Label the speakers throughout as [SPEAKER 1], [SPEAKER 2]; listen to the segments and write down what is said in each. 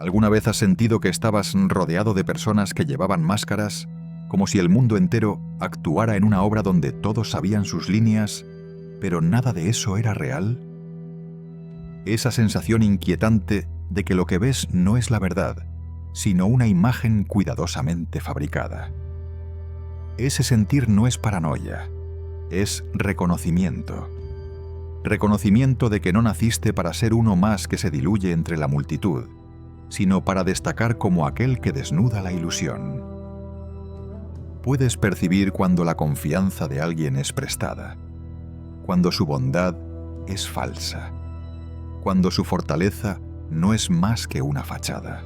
[SPEAKER 1] ¿Alguna vez has sentido que estabas rodeado de personas que llevaban máscaras, como si el mundo entero actuara en una obra donde todos sabían sus líneas, pero nada de eso era real? Esa sensación inquietante de que lo que ves no es la verdad, sino una imagen cuidadosamente fabricada. Ese sentir no es paranoia, es reconocimiento. Reconocimiento de que no naciste para ser uno más que se diluye entre la multitud, sino para destacar como aquel que desnuda la ilusión. Puedes percibir cuando la confianza de alguien es prestada, cuando su bondad es falsa, cuando su fortaleza no es más que una fachada.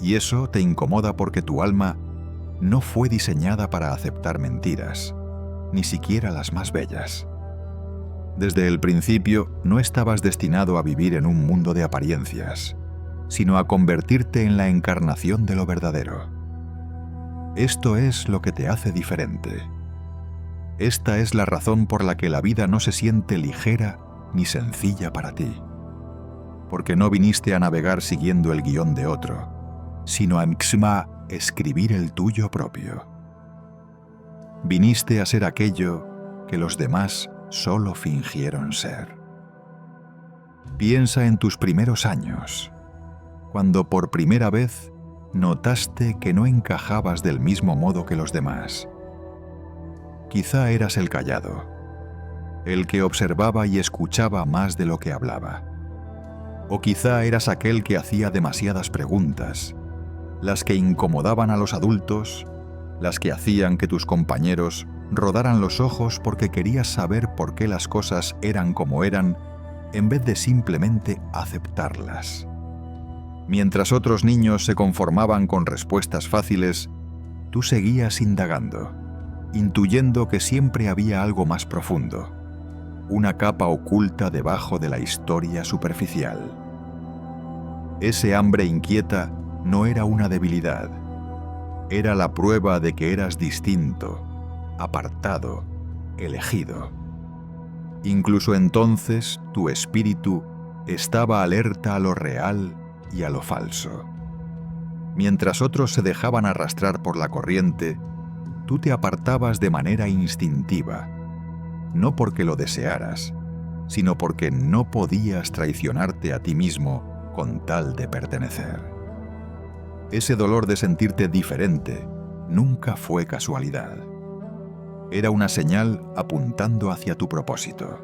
[SPEAKER 1] Y eso te incomoda porque tu alma no fue diseñada para aceptar mentiras, ni siquiera las más bellas. Desde el principio no estabas destinado a vivir en un mundo de apariencias, sino a convertirte en la encarnación de lo verdadero. Esto es lo que te hace diferente. Esta es la razón por la que la vida no se siente ligera ni sencilla para ti. Porque no viniste a navegar siguiendo el guión de otro, sino a escribir el tuyo propio. Viniste a ser aquello que los demás solo fingieron ser. Piensa en tus primeros años, cuando por primera vez notaste que no encajabas del mismo modo que los demás. Quizá eras el callado, el que observaba y escuchaba más de lo que hablaba. O quizá eras aquel que hacía demasiadas preguntas, las que incomodaban a los adultos, las que hacían que tus compañeros rodaran los ojos porque querías saber por qué las cosas eran como eran, en vez de simplemente aceptarlas. Mientras otros niños se conformaban con respuestas fáciles, tú seguías indagando, intuyendo que siempre había algo más profundo, una capa oculta debajo de la historia superficial. Ese hambre inquieta no era una debilidad, era la prueba de que eras distinto, apartado, elegido. Incluso entonces tu espíritu estaba alerta a lo real y a lo falso. Mientras otros se dejaban arrastrar por la corriente, tú te apartabas de manera instintiva, no porque lo desearas, sino porque no podías traicionarte a ti mismo con tal de pertenecer. Ese dolor de sentirte diferente nunca fue casualidad. Era una señal apuntando hacia tu propósito.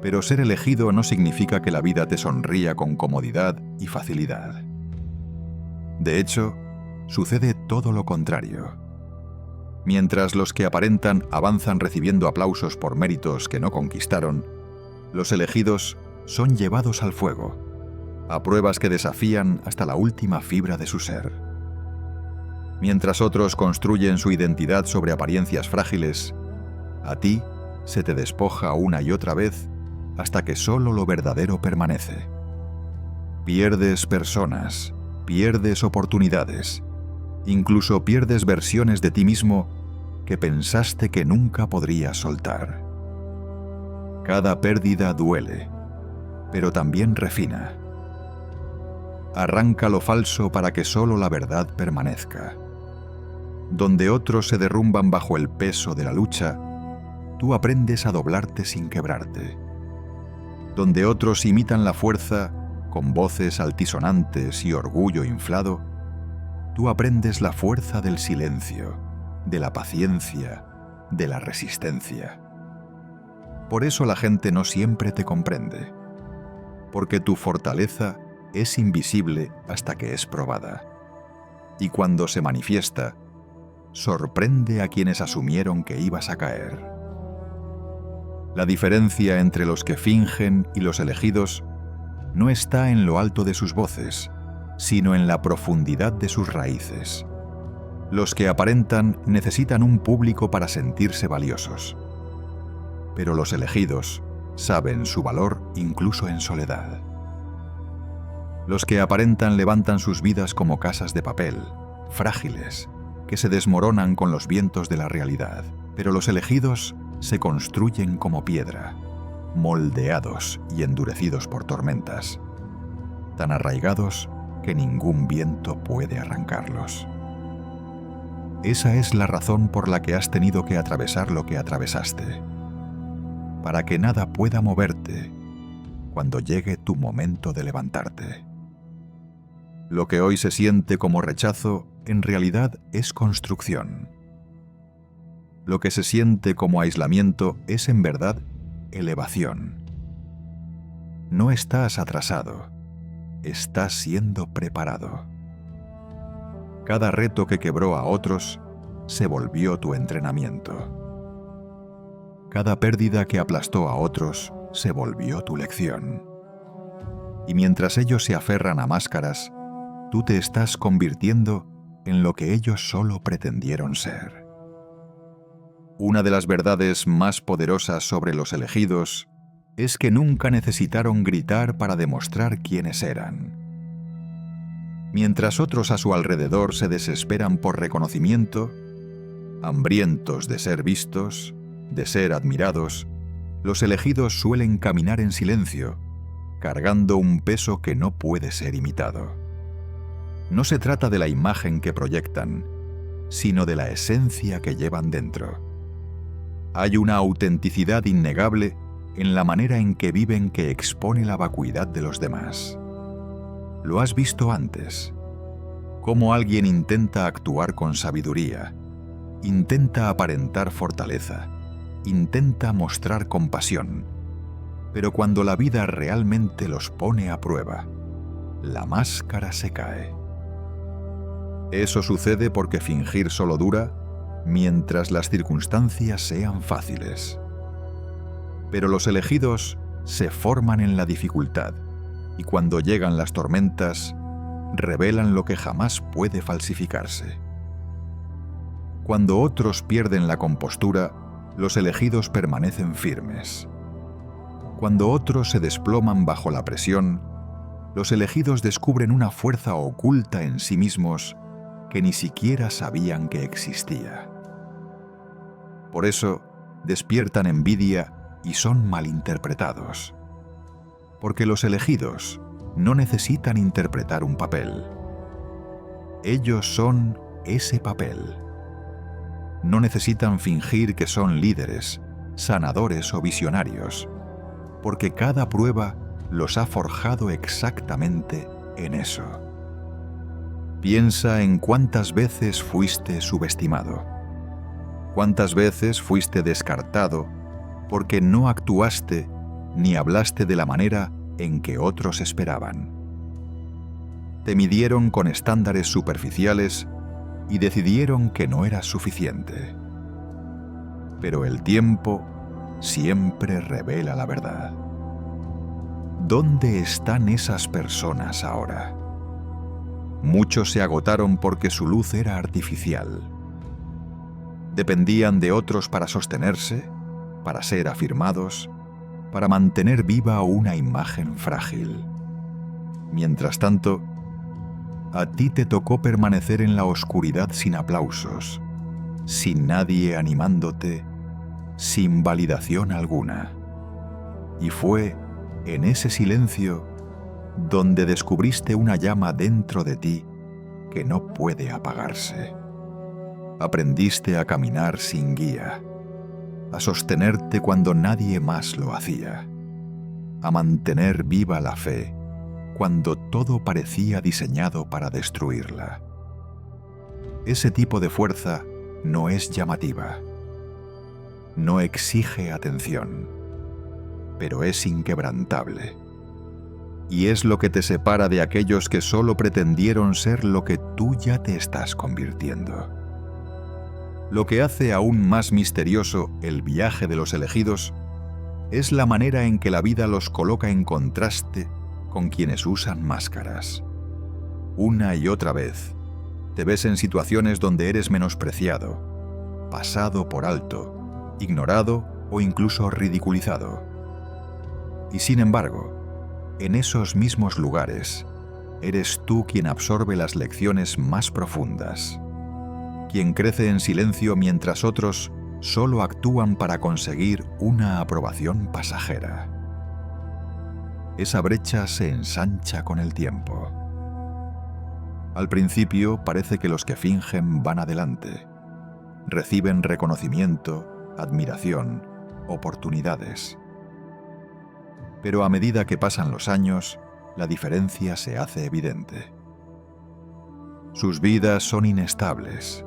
[SPEAKER 1] Pero ser elegido no significa que la vida te sonría con comodidad y facilidad. De hecho, sucede todo lo contrario. Mientras los que aparentan avanzan recibiendo aplausos por méritos que no conquistaron, los elegidos son llevados al fuego, a pruebas que desafían hasta la última fibra de su ser. Mientras otros construyen su identidad sobre apariencias frágiles, a ti se te despoja una y otra vez hasta que solo lo verdadero permanece. Pierdes personas, pierdes oportunidades, incluso pierdes versiones de ti mismo que pensaste que nunca podrías soltar. Cada pérdida duele, pero también refina. Arranca lo falso para que solo la verdad permanezca. Donde otros se derrumban bajo el peso de la lucha, tú aprendes a doblarte sin quebrarte. Donde otros imitan la fuerza con voces altisonantes y orgullo inflado, tú aprendes la fuerza del silencio, de la paciencia, de la resistencia. Por eso la gente no siempre te comprende, porque tu fortaleza es invisible hasta que es probada. Y cuando se manifiesta, sorprende a quienes asumieron que ibas a caer. La diferencia entre los que fingen y los elegidos no está en lo alto de sus voces, sino en la profundidad de sus raíces. Los que aparentan necesitan un público para sentirse valiosos, pero los elegidos saben su valor incluso en soledad. Los que aparentan levantan sus vidas como casas de papel, frágiles, que se desmoronan con los vientos de la realidad, pero los elegidos se construyen como piedra, moldeados y endurecidos por tormentas. tan arraigados que ningún viento puede arrancarlos. Esa es la razón por la que has tenido que atravesar lo que atravesaste, para que nada pueda moverte cuando llegue tu momento de levantarte. Lo que hoy se siente como rechazo, en realidad es construcción. Lo que se siente como aislamiento es en verdad elevación. No estás atrasado, estás siendo preparado. Cada reto que quebró a otros se volvió tu entrenamiento. Cada pérdida que aplastó a otros se volvió tu lección. Y mientras ellos se aferran a máscaras, tú te estás convirtiendo en lo que ellos solo pretendieron ser. Una de las verdades más poderosas sobre los elegidos es que nunca necesitaron gritar para demostrar quiénes eran. Mientras otros a su alrededor se desesperan por reconocimiento, hambrientos de ser vistos, de ser admirados, los elegidos suelen caminar en silencio, cargando un peso que no puede ser imitado. No se trata de la imagen que proyectan, sino de la esencia que llevan dentro. Hay una autenticidad innegable en la manera en que viven que expone la vacuidad de los demás. Lo has visto antes, cómo alguien intenta actuar con sabiduría, intenta aparentar fortaleza, intenta mostrar compasión, pero cuando la vida realmente los pone a prueba, la máscara se cae. Eso sucede porque fingir solo dura mientras las circunstancias sean fáciles. Pero los elegidos se forman en la dificultad y cuando llegan las tormentas, revelan lo que jamás puede falsificarse. Cuando otros pierden la compostura, los elegidos permanecen firmes. Cuando otros se desploman bajo la presión, los elegidos descubren una fuerza oculta en sí mismos que ni siquiera sabían que existía. Por eso, despiertan envidia y son malinterpretados. Porque los elegidos no necesitan interpretar un papel. Ellos son ese papel. No necesitan fingir que son líderes, sanadores o visionarios, porque cada prueba los ha forjado exactamente en eso. Piensa en cuántas veces fuiste subestimado, cuántas veces fuiste descartado porque no actuaste ni hablaste de la manera en que otros esperaban. Te midieron con estándares superficiales y decidieron que no eras suficiente. Pero el tiempo siempre revela la verdad. ¿Dónde están esas personas ahora? Muchos se agotaron porque su luz era artificial. Dependían de otros para sostenerse, para ser afirmados, para mantener viva una imagen frágil. Mientras tanto, a ti te tocó permanecer en la oscuridad sin aplausos, sin nadie animándote, sin validación alguna. Y fue en ese silencio donde descubriste una llama dentro de ti que no puede apagarse. Aprendiste a caminar sin guía, a sostenerte cuando nadie más lo hacía, a mantener viva la fe cuando todo parecía diseñado para destruirla. Ese tipo de fuerza no es llamativa, no exige atención, pero es inquebrantable. Y es lo que te separa de aquellos que solo pretendieron ser lo que tú ya te estás convirtiendo. Lo que hace aún más misterioso el viaje de los elegidos es la manera en que la vida los coloca en contraste con quienes usan máscaras. Una y otra vez, te ves en situaciones donde eres menospreciado, pasado por alto, ignorado o incluso ridiculizado. Y sin embargo, en esos mismos lugares, eres tú quien absorbe las lecciones más profundas, quien crece en silencio mientras otros solo actúan para conseguir una aprobación pasajera. esa brecha se ensancha con el tiempo. Al principio parece que los que fingen van adelante, reciben reconocimiento, admiración, oportunidades. Pero a medida que pasan los años, la diferencia se hace evidente. Sus vidas son inestables,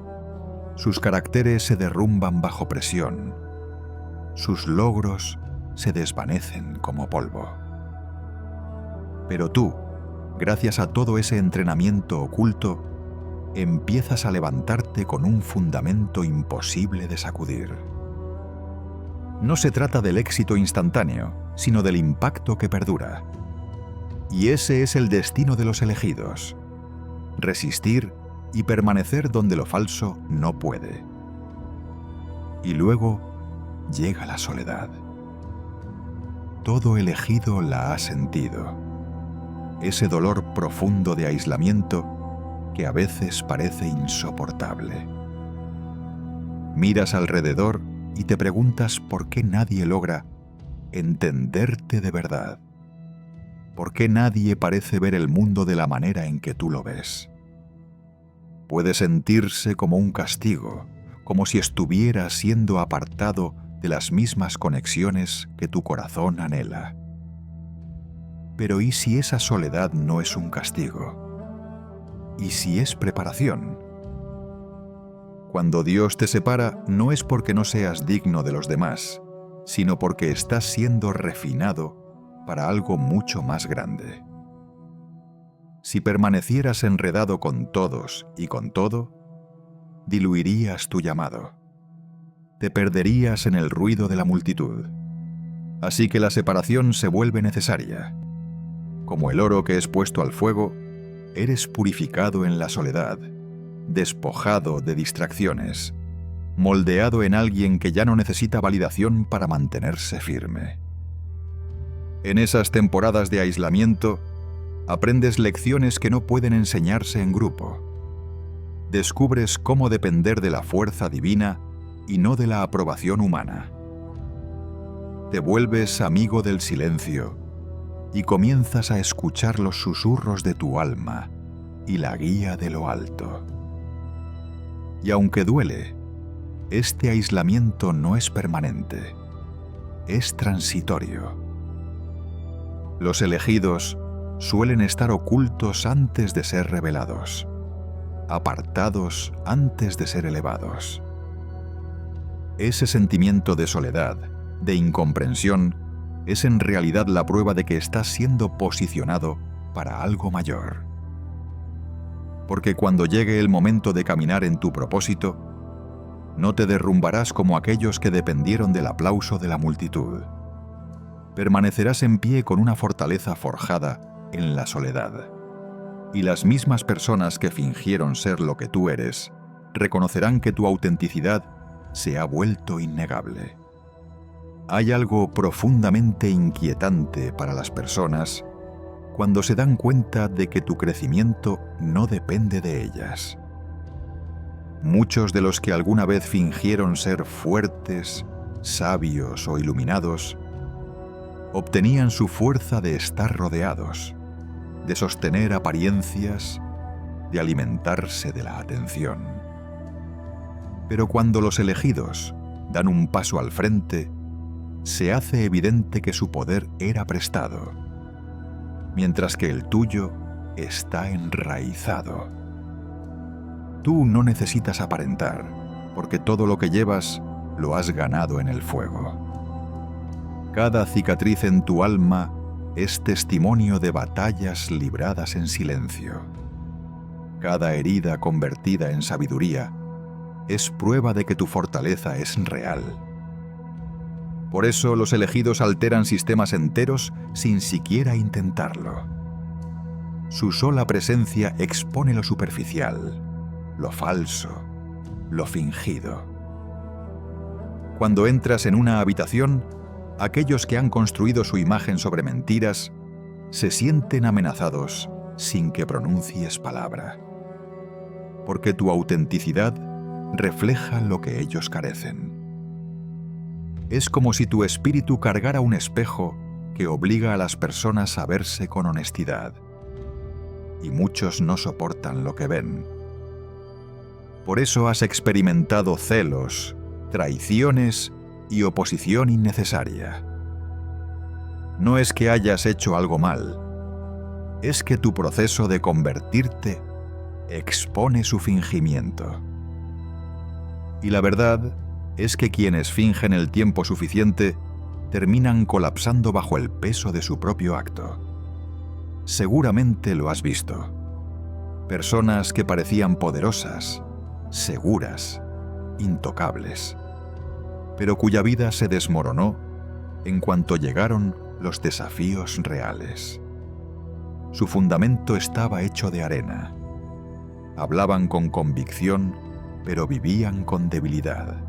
[SPEAKER 1] sus caracteres se derrumban bajo presión, sus logros se desvanecen como polvo. Pero tú, gracias a todo ese entrenamiento oculto, empiezas a levantarte con un fundamento imposible de sacudir. No se trata del éxito instantáneo, sino del impacto que perdura. Y ese es el destino de los elegidos: resistir y permanecer donde lo falso no puede. Y luego llega la soledad. Todo elegido la ha sentido. Ese dolor profundo de aislamiento que a veces parece insoportable. Miras alrededor y te preguntas por qué nadie logra entenderte de verdad. ¿Por qué nadie parece ver el mundo de la manera en que tú lo ves? Puede sentirse como un castigo, como si estuvieras siendo apartado de las mismas conexiones que tu corazón anhela. Pero ¿y si esa soledad no es un castigo? ¿Y si es preparación? Cuando Dios te separa, no es porque no seas digno de los demás, sino porque estás siendo refinado para algo mucho más grande. Si permanecieras enredado con todos y con todo, diluirías tu llamado. Te perderías en el ruido de la multitud. Así que la separación se vuelve necesaria. Como el oro que es puesto al fuego, eres purificado en la soledad, despojado de distracciones, moldeado en alguien que ya no necesita validación para mantenerse firme. En esas temporadas de aislamiento, aprendes lecciones que no pueden enseñarse en grupo. Descubres cómo depender de la fuerza divina y no de la aprobación humana. Te vuelves amigo del silencio y comienzas a escuchar los susurros de tu alma y la guía de lo alto. Y aunque duele, este aislamiento no es permanente, es transitorio. Los elegidos suelen estar ocultos antes de ser revelados, apartados antes de ser elevados. Ese sentimiento de soledad, de incomprensión, es en realidad la prueba de que estás siendo posicionado para algo mayor. Porque cuando llegue el momento de caminar en tu propósito, no te derrumbarás como aquellos que dependieron del aplauso de la multitud. Permanecerás en pie con una fortaleza forjada en la soledad. Y las mismas personas que fingieron ser lo que tú eres, reconocerán que tu autenticidad se ha vuelto innegable. Hay algo profundamente inquietante para las personas cuando se dan cuenta de que tu crecimiento no depende de ellas. Muchos de los que alguna vez fingieron ser fuertes, sabios o iluminados, obtenían su fuerza de estar rodeados, de sostener apariencias, de alimentarse de la atención. Pero cuando los elegidos dan un paso al frente, se hace evidente que su poder era prestado, mientras que el tuyo está enraizado. Tú no necesitas aparentar, porque todo lo que llevas lo has ganado en el fuego. Cada cicatriz en tu alma es testimonio de batallas libradas en silencio. Cada herida convertida en sabiduría es prueba de que tu fortaleza es real. Por eso los elegidos alteran sistemas enteros sin siquiera intentarlo. Su sola presencia expone lo superficial, lo falso, lo fingido. Cuando entras en una habitación, aquellos que han construido su imagen sobre mentiras se sienten amenazados sin que pronuncies palabra. Porque tu autenticidad refleja lo que ellos carecen. Es como si tu espíritu cargara un espejo que obliga a las personas a verse con honestidad. Y muchos no soportan lo que ven. Por eso has experimentado celos, traiciones y oposición innecesaria. No es que hayas hecho algo mal, es que tu proceso de convertirte expone su fingimiento. Y la verdad es que quienes fingen el tiempo suficiente terminan colapsando bajo el peso de su propio acto. Seguramente lo has visto. Personas que parecían poderosas, seguras, intocables, pero cuya vida se desmoronó en cuanto llegaron los desafíos reales. Su fundamento estaba hecho de arena. Hablaban con convicción, pero vivían con debilidad.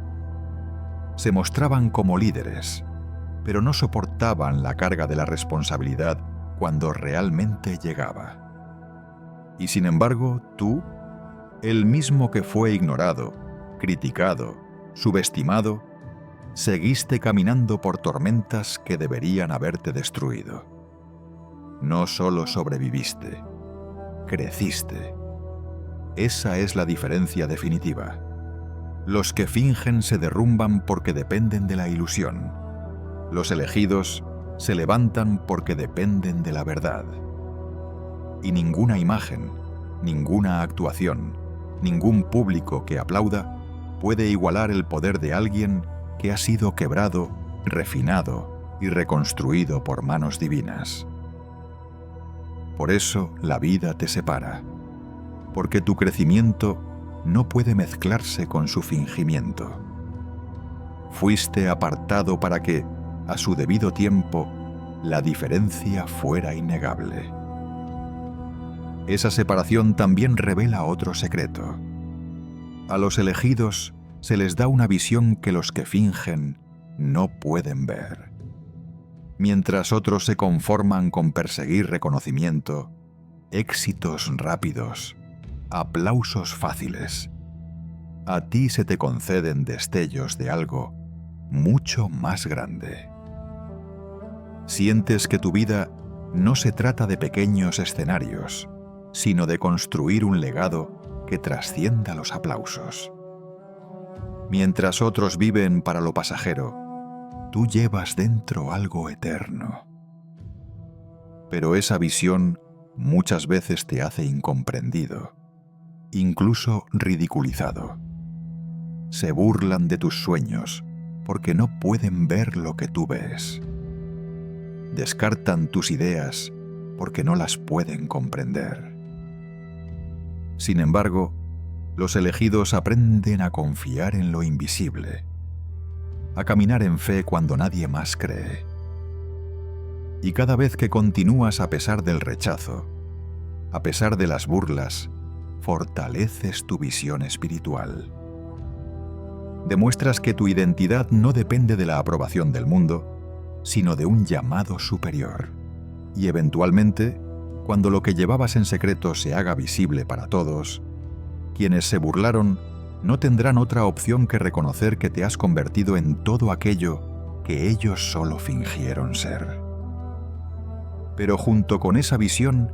[SPEAKER 1] Se mostraban como líderes, pero no soportaban la carga de la responsabilidad cuando realmente llegaba. Y sin embargo, tú, el mismo que fue ignorado, criticado, subestimado, seguiste caminando por tormentas que deberían haberte destruido. No solo sobreviviste, creciste. Esa es la diferencia definitiva. Los que fingen se derrumban porque dependen de la ilusión. Los elegidos se levantan porque dependen de la verdad. Y ninguna imagen, ninguna actuación, ningún público que aplauda puede igualar el poder de alguien que ha sido quebrado, refinado y reconstruido por manos divinas. Por eso la vida te separa, porque tu crecimiento no puede mezclarse con su fingimiento. Fuiste apartado para que, a su debido tiempo, la diferencia fuera innegable. Esa separación también revela otro secreto. A los elegidos se les da una visión que los que fingen no pueden ver. Mientras otros se conforman con perseguir reconocimiento, éxitos rápidos, aplausos fáciles, a ti se te conceden destellos de algo mucho más grande. Sientes que tu vida no se trata de pequeños escenarios, sino de construir un legado que trascienda los aplausos. Mientras otros viven para lo pasajero, tú llevas dentro algo eterno. Pero esa visión muchas veces te hace incomprendido, incluso ridiculizado. Se burlan de tus sueños porque no pueden ver lo que tú ves. Descartan tus ideas porque no las pueden comprender. Sin embargo, los elegidos aprenden a confiar en lo invisible, a caminar en fe cuando nadie más cree. Y cada vez que continúas a pesar del rechazo, a pesar de las burlas, fortaleces tu visión espiritual. Demuestras que tu identidad no depende de la aprobación del mundo, sino de un llamado superior. Y eventualmente, cuando lo que llevabas en secreto se haga visible para todos, quienes se burlaron no tendrán otra opción que reconocer que te has convertido en todo aquello que ellos solo fingieron ser. Pero junto con esa visión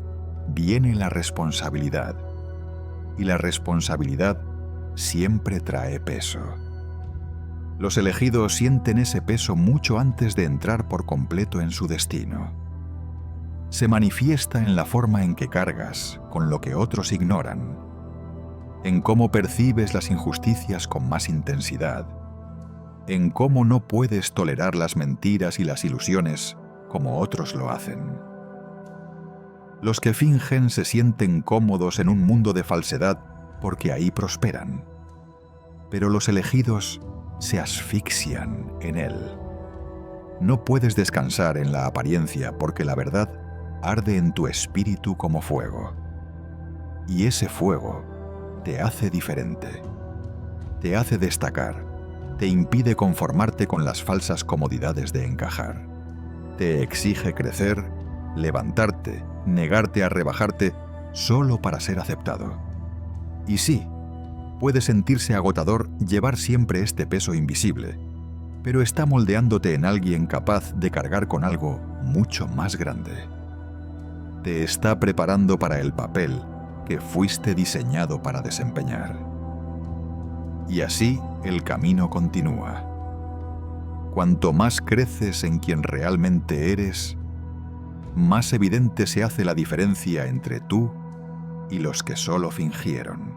[SPEAKER 1] viene la responsabilidad, y la responsabilidad siempre trae peso. Los elegidos sienten ese peso mucho antes de entrar por completo en su destino. Se manifiesta en la forma en que cargas con lo que otros ignoran, en cómo percibes las injusticias con más intensidad, en cómo no puedes tolerar las mentiras y las ilusiones como otros lo hacen. Los que fingen se sienten cómodos en un mundo de falsedad porque ahí prosperan, pero los elegidos se asfixian en él. No puedes descansar en la apariencia porque la verdad arde en tu espíritu como fuego. Y ese fuego te hace diferente, te hace destacar, te impide conformarte con las falsas comodidades de encajar. Te exige crecer, levantarte, negarte a rebajarte solo para ser aceptado. Y sí, puede sentirse agotador llevar siempre este peso invisible, pero está moldeándote en alguien capaz de cargar con algo mucho más grande. Te está preparando para el papel que fuiste diseñado para desempeñar. Y así el camino continúa. Cuanto más creces en quien realmente eres, más evidente se hace la diferencia entre tú y los que solo fingieron.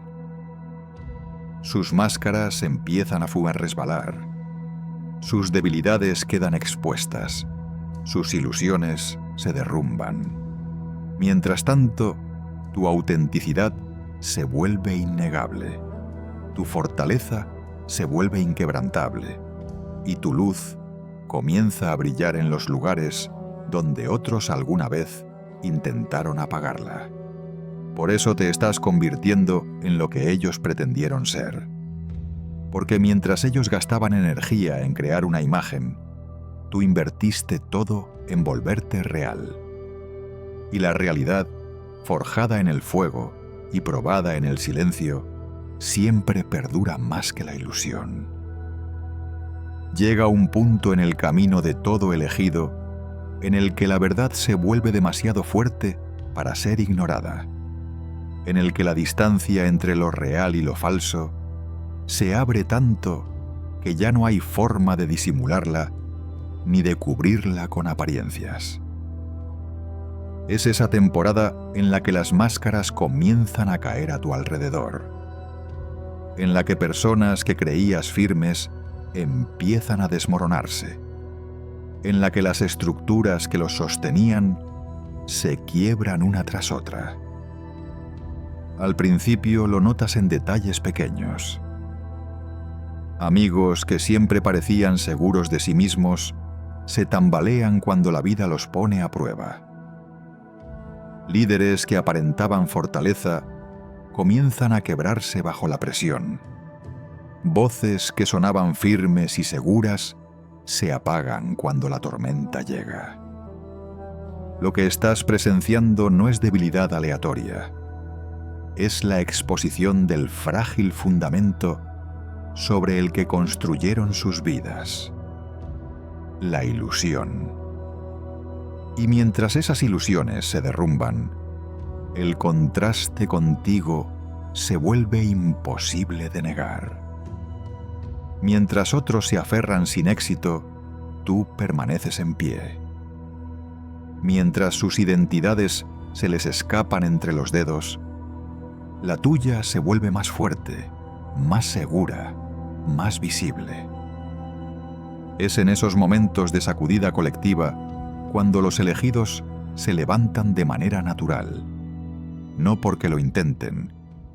[SPEAKER 1] Sus máscaras empiezan a resbalar, sus debilidades quedan expuestas, sus ilusiones se derrumban. Mientras tanto, tu autenticidad se vuelve innegable, tu fortaleza se vuelve inquebrantable y tu luz comienza a brillar en los lugares donde otros alguna vez intentaron apagarla. Por eso te estás convirtiendo en lo que ellos pretendieron ser. Porque mientras ellos gastaban energía en crear una imagen, tú invertiste todo en volverte real. Y la realidad, forjada en el fuego y probada en el silencio, siempre perdura más que la ilusión. Llega un punto en el camino de todo elegido en el que la verdad se vuelve demasiado fuerte para ser ignorada, en el que la distancia entre lo real y lo falso se abre tanto que ya no hay forma de disimularla ni de cubrirla con apariencias. Es esa temporada en la que las máscaras comienzan a caer a tu alrededor, en la que personas que creías firmes empiezan a desmoronarse, en la que las estructuras que los sostenían se quiebran una tras otra. Al principio lo notas en detalles pequeños. Amigos que siempre parecían seguros de sí mismos se tambalean cuando la vida los pone a prueba. Líderes que aparentaban fortaleza comienzan a quebrarse bajo la presión. Voces que sonaban firmes y seguras se apagan cuando la tormenta llega. Lo que estás presenciando no es debilidad aleatoria. Es la exposición del frágil fundamento sobre el que construyeron sus vidas. La ilusión. Y mientras esas ilusiones se derrumban, el contraste contigo se vuelve imposible de negar. Mientras otros se aferran sin éxito, tú permaneces en pie. Mientras sus identidades se les escapan entre los dedos, la tuya se vuelve más fuerte, más segura, más visible. Es en esos momentos de sacudida colectiva cuando los elegidos se levantan de manera natural, no porque lo intenten,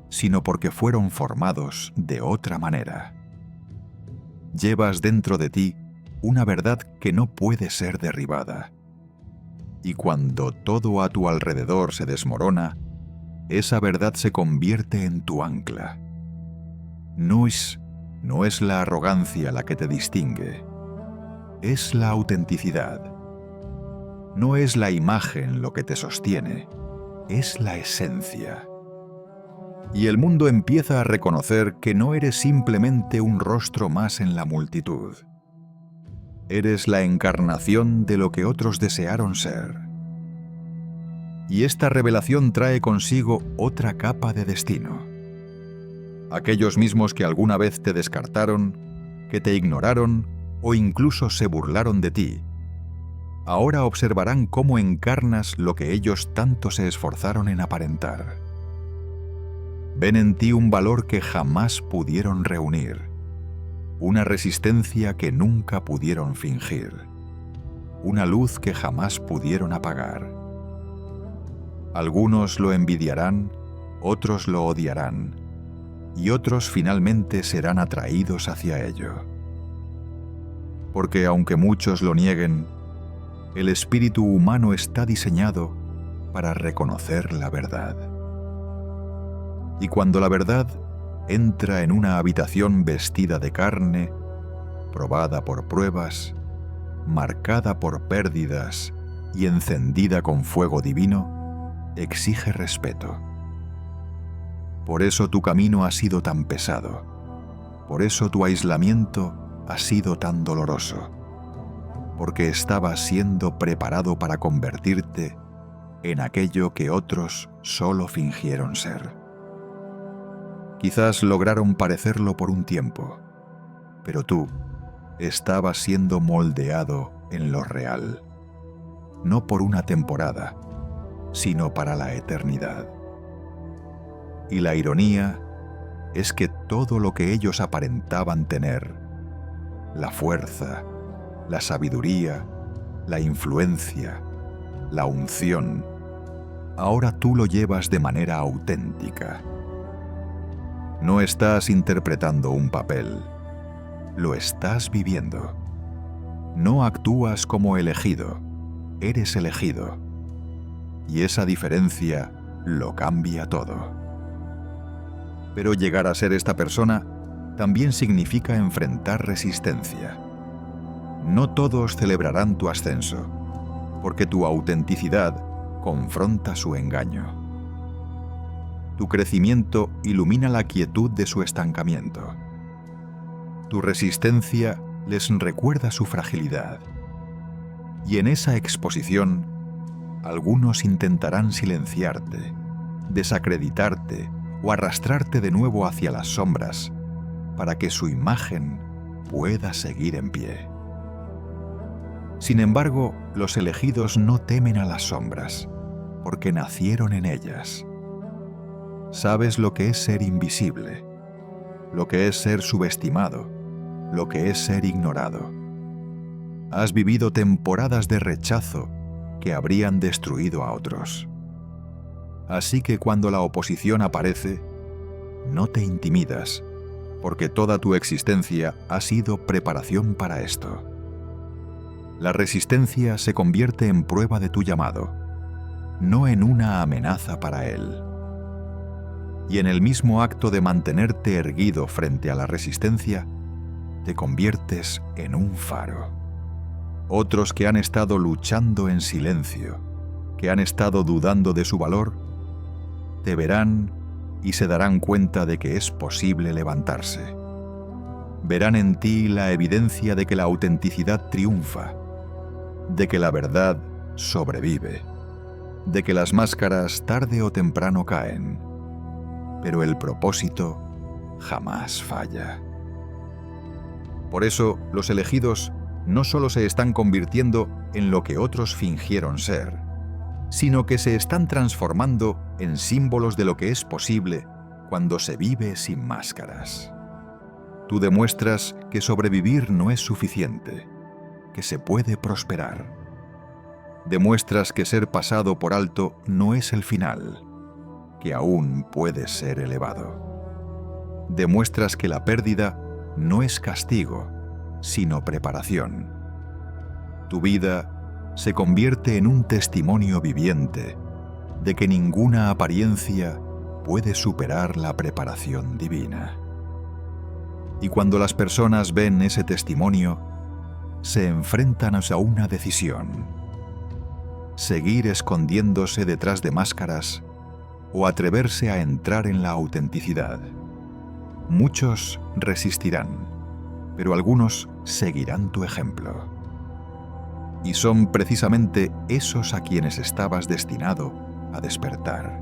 [SPEAKER 1] sino porque fueron formados de otra manera. Llevas dentro de ti una verdad que no puede ser derribada. Y cuando todo a tu alrededor se desmorona, esa verdad se convierte en tu ancla. No es la arrogancia la que te distingue, es la autenticidad. No es la imagen lo que te sostiene, es la esencia. Y el mundo empieza a reconocer que no eres simplemente un rostro más en la multitud. Eres la encarnación de lo que otros desearon ser. Y esta revelación trae consigo otra capa de destino. Aquellos mismos que alguna vez te descartaron, que te ignoraron o incluso se burlaron de ti, ahora observarán cómo encarnas lo que ellos tanto se esforzaron en aparentar. Ven en ti un valor que jamás pudieron reunir, una resistencia que nunca pudieron fingir, una luz que jamás pudieron apagar. Algunos lo envidiarán, otros lo odiarán, y otros finalmente serán atraídos hacia ello. Porque aunque muchos lo nieguen, el espíritu humano está diseñado para reconocer la verdad. Y cuando la verdad entra en una habitación vestida de carne, probada por pruebas, marcada por pérdidas y encendida con fuego divino, exige respeto. Por eso tu camino ha sido tan pesado, por eso tu aislamiento ha sido tan doloroso, porque estabas siendo preparado para convertirte en aquello que otros solo fingieron ser. Quizás lograron parecerlo por un tiempo, pero tú estabas siendo moldeado en lo real, no por una temporada, sino para la eternidad. Y la ironía es que todo lo que ellos aparentaban tener, la fuerza, la sabiduría, la influencia, la unción, ahora tú lo llevas de manera auténtica. No estás interpretando un papel, lo estás viviendo. No actúas como elegido, eres elegido. Y esa diferencia lo cambia todo. Pero llegar a ser esta persona también significa enfrentar resistencia. No todos celebrarán tu ascenso, porque tu autenticidad confronta su engaño. Tu crecimiento ilumina la quietud de su estancamiento. Tu resistencia les recuerda su fragilidad. Y en esa exposición, algunos intentarán silenciarte, desacreditarte o arrastrarte de nuevo hacia las sombras para que su imagen pueda seguir en pie. Sin embargo, los elegidos no temen a las sombras, porque nacieron en ellas. Sabes lo que es ser invisible, lo que es ser subestimado, lo que es ser ignorado. Has vivido temporadas de rechazo que habrían destruido a otros. Así que cuando la oposición aparece, no te intimidas, porque toda tu existencia ha sido preparación para esto. La resistencia se convierte en prueba de tu llamado, no en una amenaza para él. Y en el mismo acto de mantenerte erguido frente a la resistencia, te conviertes en un faro. Otros que han estado luchando en silencio, que han estado dudando de su valor, te verán y se darán cuenta de que es posible levantarse. Verán en ti la evidencia de que la autenticidad triunfa, de que la verdad sobrevive, de que las máscaras tarde o temprano caen, pero el propósito jamás falla. Por eso, los elegidos no solo se están convirtiendo en lo que otros fingieron ser, sino que se están transformando en símbolos de lo que es posible cuando se vive sin máscaras. Tú demuestras que sobrevivir no es suficiente, que se puede prosperar. Demuestras que ser pasado por alto no es el final, que aún puede ser elevado. Demuestras que la pérdida no es castigo, sino preparación. Tu vida se convierte en un testimonio viviente de que ninguna apariencia puede superar la preparación divina. Y cuando las personas ven ese testimonio, se enfrentan a una decisión: seguir escondiéndose detrás de máscaras o atreverse a entrar en la autenticidad. Muchos resistirán, pero algunos seguirán tu ejemplo. Y son precisamente esos a quienes estabas destinado a despertar.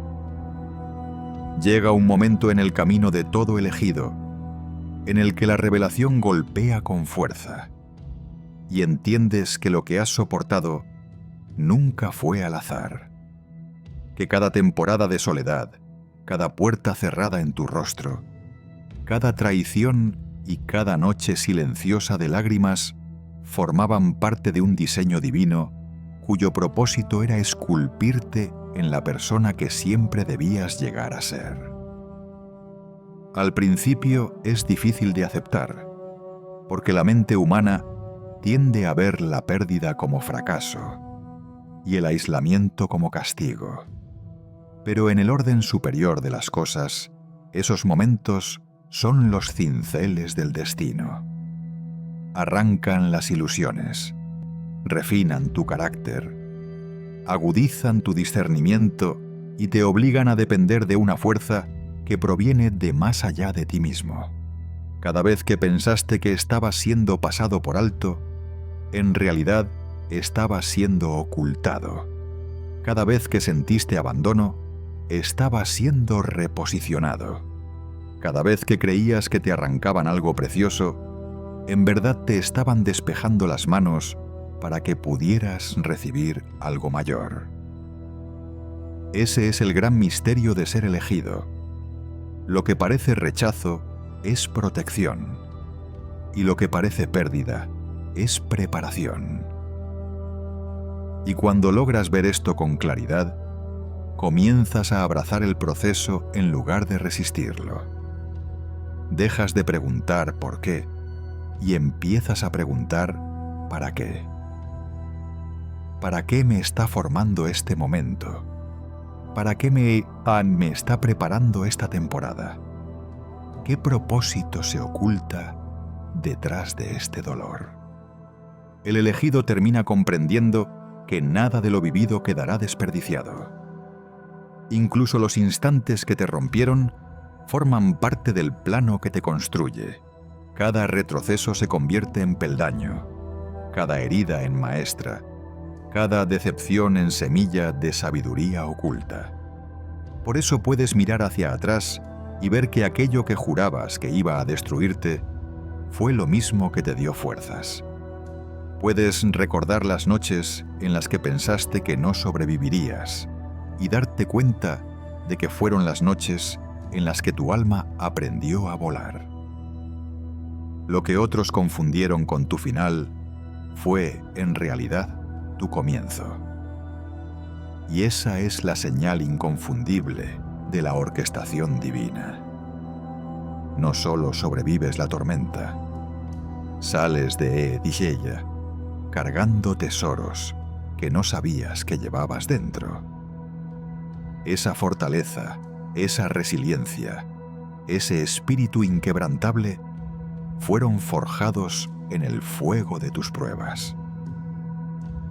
[SPEAKER 1] Llega un momento en el camino de todo elegido, en el que la revelación golpea con fuerza, y entiendes que lo que has soportado nunca fue al azar, que cada temporada de soledad, cada puerta cerrada en tu rostro, cada traición y cada noche silenciosa de lágrimas formaban parte de un diseño divino cuyo propósito era esculpirte en la persona que siempre debías llegar a ser. Al principio es difícil de aceptar, porque la mente humana tiende a ver la pérdida como fracaso y el aislamiento como castigo. Pero en el orden superior de las cosas, esos momentos son los cinceles del destino. Arrancan las ilusiones, refinan tu carácter, agudizan tu discernimiento y te obligan a depender de una fuerza que proviene de más allá de ti mismo, Cada vez que pensaste que estabas siendo pasado por alto, en realidad estabas siendo ocultado. Cada vez que sentiste abandono, estabas siendo reposicionado. Cada vez que creías que te arrancaban algo precioso, en verdad te estaban despejando las manos para que pudieras recibir algo mayor. Ese es el gran misterio de ser elegido. Lo que parece rechazo es protección, y lo que parece pérdida es preparación. Y cuando logras ver esto con claridad, comienzas a abrazar el proceso en lugar de resistirlo. Dejas de preguntar por qué y empiezas a preguntar ¿para qué? ¿Para qué me está formando este momento? ¿Para qué me está preparando esta temporada? ¿Qué propósito se oculta detrás de este dolor? El elegido termina comprendiendo que nada de lo vivido quedará desperdiciado. Incluso los instantes que te rompieron forman parte del plano que te construye. Cada retroceso se convierte en peldaño, cada herida en maestra, cada decepción en semilla de sabiduría oculta. Por eso puedes mirar hacia atrás y ver que aquello que jurabas que iba a destruirte fue lo mismo que te dio fuerzas. Puedes recordar las noches en las que pensaste que no sobrevivirías y darte cuenta de que fueron las noches en las que tu alma aprendió a volar. Lo que otros confundieron con tu final fue, en realidad, tu comienzo. Y esa es la señal inconfundible de la orquestación divina. No solo sobrevives la tormenta, sales de Digeya cargando tesoros que no sabías que llevabas dentro. Esa fortaleza, esa resiliencia, ese espíritu inquebrantable fueron forjados en el fuego de tus pruebas.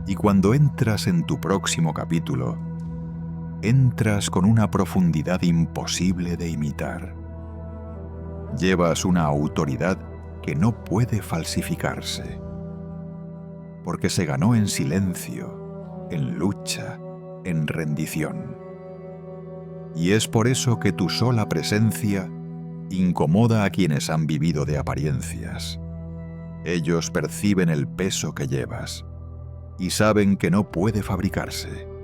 [SPEAKER 1] Y cuando entras en tu próximo capítulo, entras con una profundidad imposible de imitar. Llevas una autoridad que no puede falsificarse, porque se ganó en silencio, en lucha, en rendición. Y es por eso que tu sola presencia incomoda a quienes han vivido de apariencias. Ellos perciben el peso que llevas y saben que no puede fabricarse.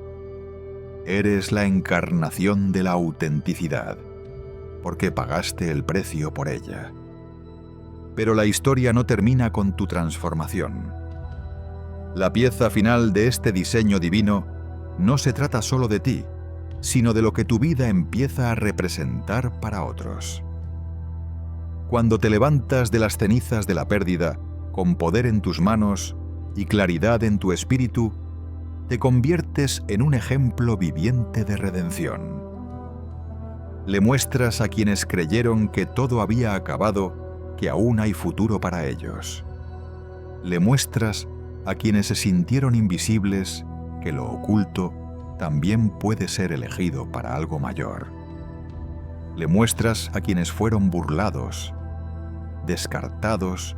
[SPEAKER 1] Eres la encarnación de la autenticidad, porque pagaste el precio por ella. Pero la historia no termina con tu transformación. La pieza final de este diseño divino no se trata solo de ti, sino de lo que tu vida empieza a representar para otros. Cuando te levantas de las cenizas de la pérdida, con poder en tus manos y claridad en tu espíritu, te conviertes en un ejemplo viviente de redención. Le muestras a quienes creyeron que todo había acabado que aún hay futuro para ellos. Le muestras a quienes se sintieron invisibles que lo oculto también puede ser elegido para algo mayor. Le muestras a quienes fueron burlados, descartados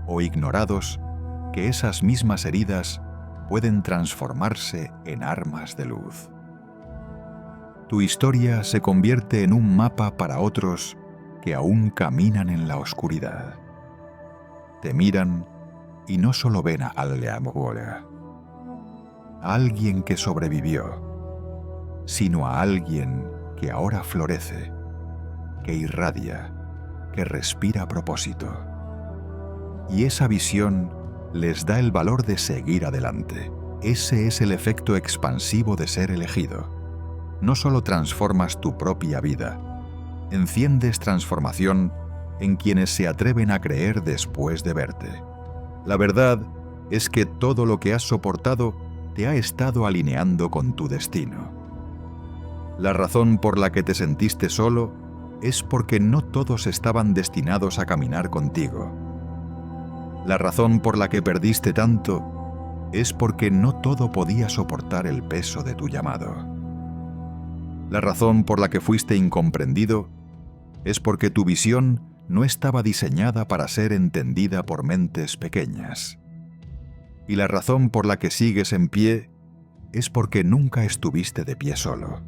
[SPEAKER 1] o ignorados que esas mismas heridas pueden transformarse en armas de luz. Tu historia se convierte en un mapa para otros que aún caminan en la oscuridad. Te miran y no solo ven a alguien que sobrevivió, sino a alguien que ahora florece, que irradia, que respira propósito. Y esa visión les da el valor de seguir adelante. Ese es el efecto expansivo de ser elegido. No solo transformas tu propia vida, enciendes transformación en quienes se atreven a creer después de verte. La verdad es que todo lo que has soportado te ha estado alineando con tu destino. La razón por la que te sentiste solo es porque no todos estaban destinados a caminar contigo. La razón por la que perdiste tanto es porque no todo podía soportar el peso de tu llamado. La razón por la que fuiste incomprendido es porque tu visión no estaba diseñada para ser entendida por mentes pequeñas. Y la razón por la que sigues en pie es porque nunca estuviste de pie solo.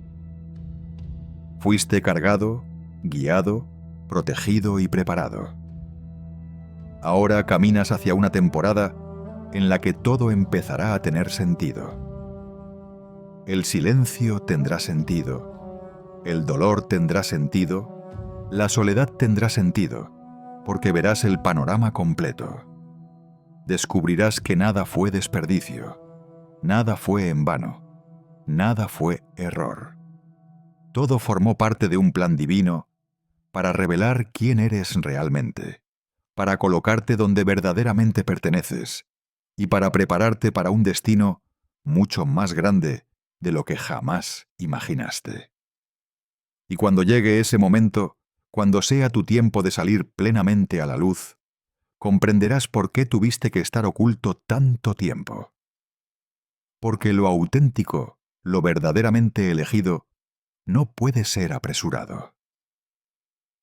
[SPEAKER 1] Fuiste cargado, guiado, protegido y preparado. Ahora caminas hacia una temporada en la que todo empezará a tener sentido. El silencio tendrá sentido, el dolor tendrá sentido, la soledad tendrá sentido, porque verás el panorama completo. Descubrirás que nada fue desperdicio, nada fue en vano, nada fue error. Todo formó parte de un plan divino para revelar quién eres realmente, para colocarte donde verdaderamente perteneces y para prepararte para un destino mucho más grande de lo que jamás imaginaste. Y cuando llegue ese momento, cuando sea tu tiempo de salir plenamente a la luz, comprenderás por qué tuviste que estar oculto tanto tiempo. Porque lo auténtico, lo verdaderamente elegido, no puede ser apresurado.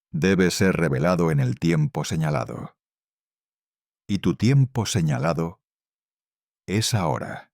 [SPEAKER 1] Debe ser revelado en el tiempo señalado. Y tu tiempo señalado es ahora.